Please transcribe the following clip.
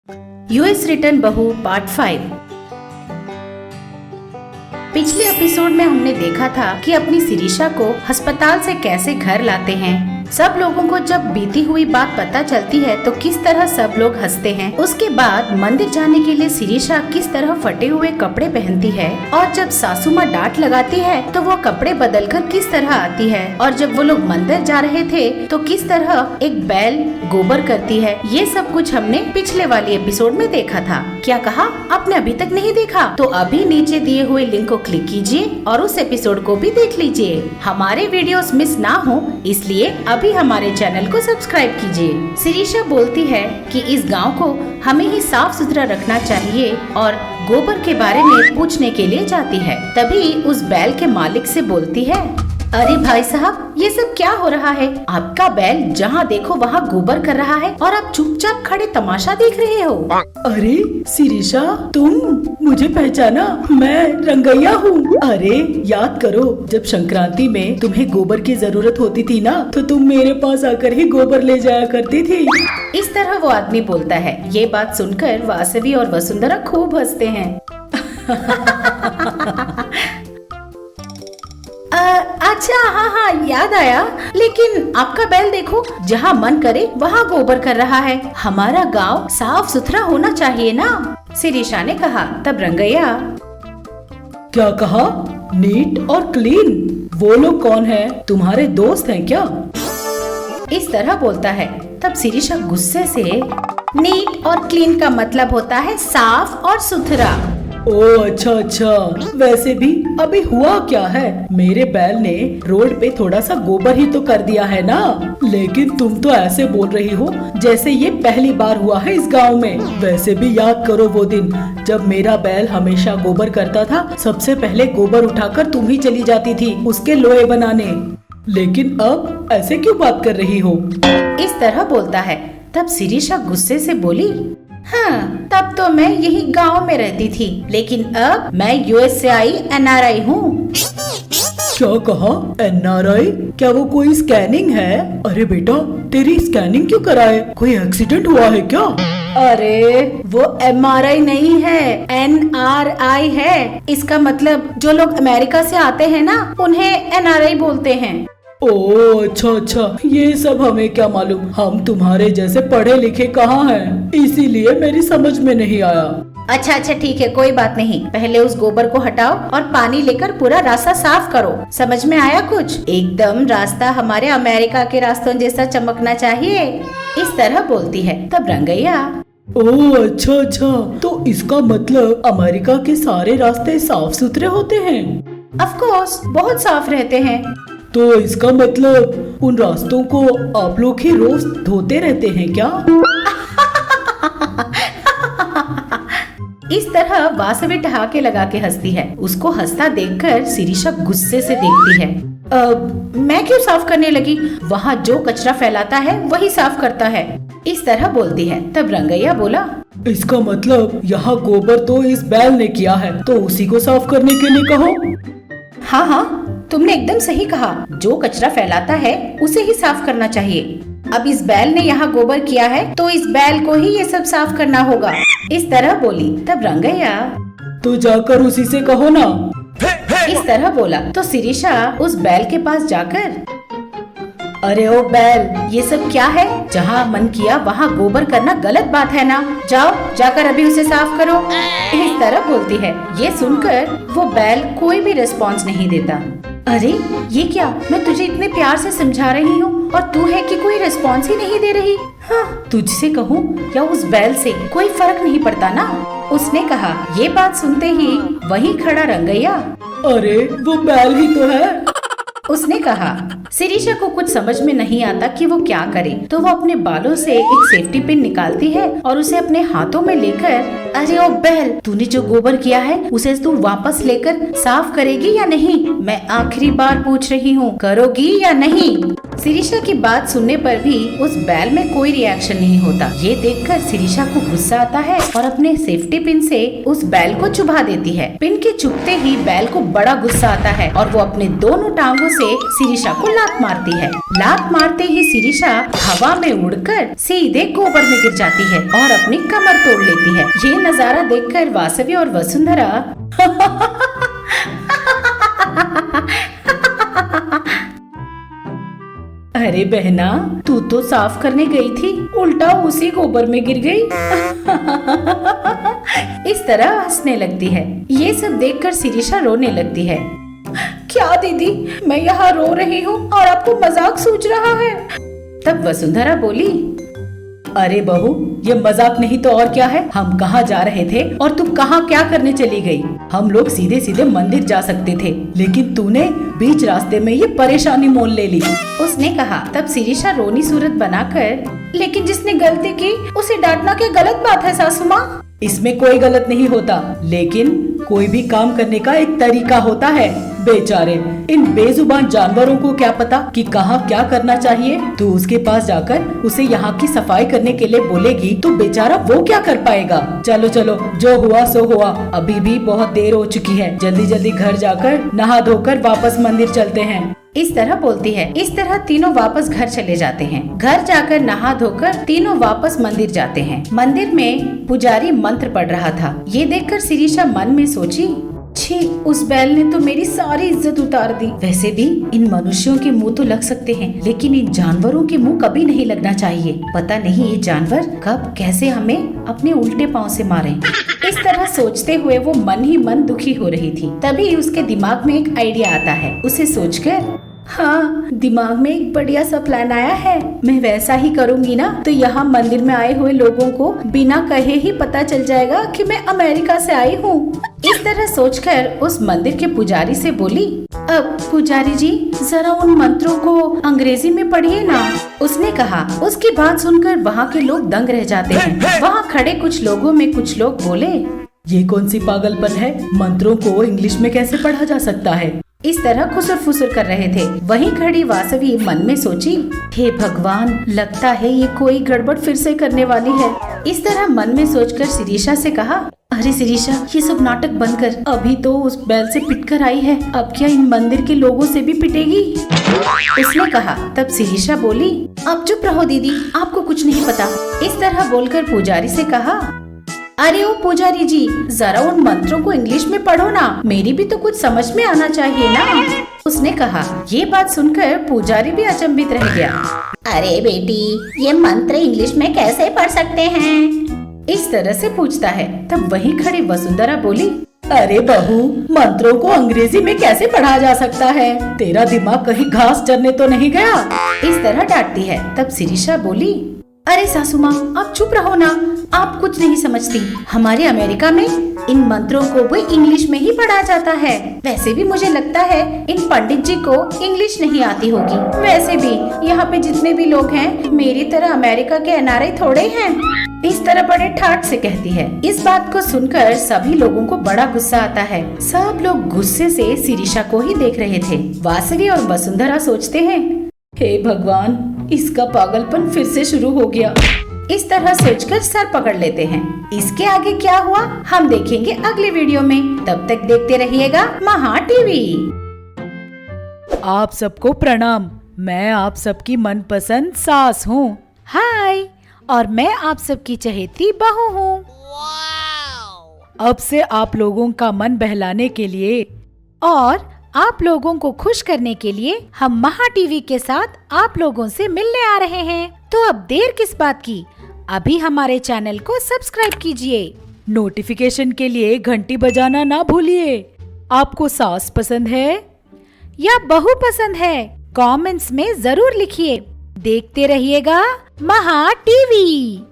US return बहू part 5। पिछले episode में हमने देखा था कि अपनी शिरीषा को अस्पताल से कैसे घर लाते हैं। सब लोगों को जब बीती हुई बात पता चलती है तो किस तरह सब लोग हंसते हैं। उसके बाद मंदिर जाने के लिए शिरीषा किस तरह फटे हुए कपड़े पहनती है और जब सासू माँ डांट लगाती है तो वो कपड़े बदलकर किस तरह आती है और जब वो लोग मंदिर जा रहे थे तो किस तरह एक बैल गोबर करती है। ये सब कुछ हमने पिछले वाली एपिसोड में देखा था। क्या कहा? आपने अभी तक नहीं देखा तो अभी नीचे दिए हुए लिंक को क्लिक कीजिए और उस एपिसोड को भी देख लीजिए। हमारे वीडियोस मिस ना हो इसलिए अभी हमारे चैनल को सब्सक्राइब कीजिए। शिरीषा बोलती है कि इस गांव को हमें ही साफ सुथरा रखना चाहिए और गोबर के बारे में पूछने के लिए जाती है। तभी उस बैल के मालिक से बोलती है, अरे भाई साहब, ये सब क्या हो रहा है? आपका बैल जहाँ देखो वहाँ गोबर कर रहा है और आप चुपचाप खड़े तमाशा देख रहे हो। अरे शिरीषा, तुम मुझे पहचाना? मैं रंगैया हूँ। अरे याद करो, जब संक्रांति में तुम्हें गोबर की जरूरत होती थी ना, तो तुम मेरे पास आकर ही गोबर ले जाया करती थी। इस तरह वो आदमी बोलता है। ये बात सुनकर वासवी और वसुंधरा खूब हंसते हैं। अच्छा, हाँ, याद आया। लेकिन आपका बैल देखो, जहाँ मन करे वहाँ गोबर कर रहा है। हमारा गांव साफ सुथरा होना चाहिए ना? शिरीषा ने कहा। तब रंगैया, क्या कहा? नीट और क्लीन? वो लोग कौन है? तुम्हारे दोस्त हैं क्या? इस तरह बोलता है। तब शिरीषा गुस्से से, नीट और क्लीन का मतलब होता है साफ और सुथरा। ओह अच्छा, वैसे भी अभी हुआ क्या है? मेरे बैल ने रोड पे थोड़ा सा गोबर ही तो कर दिया है ना। लेकिन तुम तो ऐसे बोल रही हो जैसे ये पहली बार हुआ है इस गांव में। वैसे भी याद करो वो दिन जब मेरा बैल हमेशा गोबर करता था। सबसे पहले गोबर उठाकर तुम ही चली जाती थी उसके लोहे बनाने। लेकिन अब ऐसे क्यों बात कर रही हो? इस तरह बोलता है। तब शिरीषा गुस्से से बोली, हाँ, तब तो मैं यही गांव में रहती थी, लेकिन अब मैं यूएस से आई NRI हूँ। क्या कहा? NRI? क्या वो कोई स्कैनिंग है? अरे बेटा, तेरी स्कैनिंग क्यों कराए? कोई एक्सीडेंट हुआ है क्या? अरे वो MRI नहीं है, NRI है। इसका मतलब जो लोग अमेरिका से आते हैं ना, उन्हें NRI बोलते हैं। ओह अच्छा, ये सब हमें क्या मालूम। हम तुम्हारे जैसे पढ़े लिखे कहाँ हैं, इसीलिए मेरी समझ में नहीं आया। अच्छा ठीक है, कोई बात नहीं। पहले उस गोबर को हटाओ और पानी लेकर पूरा रास्ता साफ करो। समझ में आया कुछ? एकदम रास्ता हमारे अमेरिका के रास्तों जैसा चमकना चाहिए। इस तरह बोलती है। तब रंगैया, ओह अच्छा, तो इसका मतलब अमेरिका के सारे रास्ते साफ सुथरे होते हैं? ऑफ कोर्स, बहुत साफ रहते हैं। तो इसका मतलब उन रास्तों को आप लोग ही रोज धोते रहते हैं क्या? इस तरह वासवी ठहाके लगा के हंसती है। उसको हंसता देखकर शिरीषा गुस्से से देखती है। मैं क्यों साफ करने लगी? वहाँ जो कचरा फैलाता है वही साफ करता है। इस तरह बोलती है। तब रंगैया बोला, इसका मतलब यहाँ गोबर तो इस बैल ने किया है, तो उसी को साफ करने के लिए कहो। हाँ, तुमने एकदम सही कहा। जो कचरा फैलाता है उसे ही साफ करना चाहिए। अब इस बैल ने यहाँ गोबर किया है तो इस बैल को ही ये सब साफ करना होगा। इस तरह बोली। तब रंगैया, तो जाकर उसी से कहो ना। इस तरह बोला तो शिरीषा उस बैल के पास जाकर, अरे ओ बैल, ये सब क्या है? जहाँ मन किया वहाँ गोबर करना गलत बात है ना? जाओ, जाकर अभी उसे साफ करो। इस तरह बोलती है। ये सुनकर वो बैल कोई भी रिस्पॉन्स नहीं देता। अरे ये क्या? मैं तुझे इतने प्यार से समझा रही हूँ और तू है कि कोई रिस्पॉन्स ही नहीं दे रही। हाँ, तुझसे कहूँ या उस बैल से, कोई फर्क नहीं पड़ता ना? उसने कहा। ये बात सुनते ही वहीं खड़ा रंगैया, अरे वो बैल ही तो है। उसने कहा। शिरीषा को कुछ समझ में नहीं आता कि वो क्या करे, तो वो अपने बालों से एक सेफ्टी पिन निकालती है और उसे अपने हाथों में लेकर, अरे ओ बैल, तूने जो गोबर किया है उसे तू वापस लेकर साफ करेगी या नहीं? मैं आखिरी बार पूछ रही हूँ, करोगी या नहीं? शिरीषा की बात सुनने पर भी उस बैल में कोई रिएक्शन नहीं होता। ये देखकर शिरीषा को गुस्सा आता है और अपने सेफ्टी पिन से उस बैल को चुभा देती है। पिन के चुभते ही बैल को बड़ा गुस्सा आता है और वो अपने दोनों टांगों से शिरीषा को लात मारती है। लात मारते ही शिरीषा हवा में उड़कर सीधे गोबर में गिर जाती है और अपनी कमर तोड़ लेती है। ये नजारा देखकर वासवी और वसुंधरा अरे बहना, तू तो साफ करने गई थी, उल्टा उसी गोबर में गिर गई। इस तरह हंसने लगती है। ये सब देखकर शिरीषा रोने लगती है। क्या दीदी, मैं यहाँ रो रही हूँ और आपको मजाक सूझ रहा है। तब वसुंधरा बोली, अरे बहू, ये मजाक नहीं तो और क्या है। हम कहाँ जा रहे थे और तू कहाँ क्या करने चली गई। हम लोग सीधे सीधे मंदिर जा सकते थे, लेकिन तूने बीच रास्ते में ये परेशानी मोल ले ली, उसने कहा। तब शिरीषा रोनी सूरत बनाकर, लेकिन जिसने गलती की उसे डांटना क्या गलत बात है सासू माँ। इसमें कोई गलत नहीं होता, लेकिन कोई भी काम करने का एक तरीका होता है। बेचारे इन बेजुबान जानवरों को क्या पता कि कहाँ क्या करना चाहिए। तू उसके पास जाकर उसे यहाँ की सफाई करने के लिए बोलेगी तो बेचारा वो क्या कर पाएगा। चलो चलो, जो हुआ सो हुआ, अभी भी बहुत देर हो चुकी है। जल्दी जल्दी घर जाकर नहा धोकर वापस मंदिर चलते हैं। इस तरह बोलती है। इस तरह तीनों वापस घर चले जाते हैं। घर जाकर नहा धोकर तीनों वापस मंदिर जाते हैं। मंदिर में पुजारी मंत्र पढ़ रहा था। ये देखकर शिरीषा मन में सोची, छी, उस बैल ने तो मेरी सारी इज्जत उतार दी। वैसे भी इन मनुष्यों के मुंह तो लग सकते हैं, लेकिन इन जानवरों के मुंह कभी नहीं लगना चाहिए। पता नहीं ये जानवर कब कैसे हमें अपने उल्टे पांव से मारे। इस तरह सोचते हुए वो मन ही मन दुखी हो रही थी। तभी उसके दिमाग में एक आइडिया आता है। उसे सोचकर, हाँ, दिमाग में एक बढ़िया सा प्लान आया है। मैं वैसा ही करूँगी ना तो यहाँ मंदिर में आए हुए लोगों को बिना कहे ही पता चल जाएगा कि मैं अमेरिका से आई हूँ। इस तरह सोचकर उस मंदिर के पुजारी से बोली, अब पुजारी जी, जरा उन मंत्रों को अंग्रेजी में पढ़िए ना, उसने कहा। उसकी बात सुनकर वहाँ के लोग दंग रह जाते हैं। वहाँ खड़े कुछ लोगों में कुछ लोग बोले, ये कौन सी पागलपन है, मंत्रों को इंग्लिश में कैसे पढ़ा जा सकता है। इस तरह खुसर फुसर कर रहे थे। वहीं खड़ी वासवी मन में सोची, हे भगवान, लगता है ये कोई गड़बड़ फिर से करने वाली है। इस तरह मन में सोचकर शिरीषा से कहा, अरे शिरीषा, ये सब नाटक बंद कर। अभी तो उस बैल से पिटकर आई है, अब क्या इन मंदिर के लोगों से भी पिटेगी, उसने कहा। तब शिरीषा बोली, अब चुप रहो दीदी, आपको कुछ नहीं पता। इस तरह बोलकर पुजारी से कहा, अरे ओ पुजारी जी, जरा उन मंत्रों को इंग्लिश में पढ़ो ना, मेरी भी तो कुछ समझ में आना चाहिए ना, उसने कहा। ये बात सुनकर पुजारी भी अचंभित रह गया। अरे बेटी, ये मंत्र इंग्लिश में कैसे पढ़ सकते हैं, इस तरह से पूछता है। तब वहीं खड़ी वसुंधरा बोली, अरे बहू, मंत्रों को अंग्रेजी में कैसे पढ़ा जा सकता है, तेरा दिमाग कहीं घास चरने तो नहीं गया, इस तरह डांटती है। तब शिरीषा बोली, अरे सासू माँ, आप चुप रहो ना, आप कुछ नहीं समझती। हमारे अमेरिका में इन मंत्रों को भी इंग्लिश में ही पढ़ा जाता है। वैसे भी मुझे लगता है इन पंडित जी को इंग्लिश नहीं आती होगी। वैसे भी यहाँ पे जितने भी लोग हैं, मेरी तरह अमेरिका के एनआरआई थोड़े हैं, इस तरह बड़े ठाठ से कहती है। इस बात को सुनकर सभी लोगों को बड़ा गुस्सा आता है। सब लोग गुस्से से शिरीषा को ही देख रहे थे। वासवी और वसुंधरा सोचते हैं, हे भगवान, इसका पागलपन फिर से शुरू हो गया। इस तरह सोचकर सर पकड़ लेते हैं। इसके आगे क्या हुआ हम देखेंगे अगले वीडियो में। तब तक देखते रहिएगा महा टीवी। आप सबको प्रणाम। मैं आप सबकी मनपसंद सास हूँ। हाय, और मैं आप सबकी चहेती बहू हूँ। अब से आप लोगों का मन बहलाने के लिए और आप लोगों को खुश करने के लिए हम महा टीवी के साथ आप लोगों से मिलने आ रहे हैं। तो अब देर किस बात की, अभी हमारे चैनल को सब्सक्राइब कीजिए। नोटिफिकेशन के लिए घंटी बजाना ना भूलिए। आपको सास पसंद है या बहू पसंद है, कमेंट्स में जरूर लिखिए। देखते रहिएगा महा टीवी।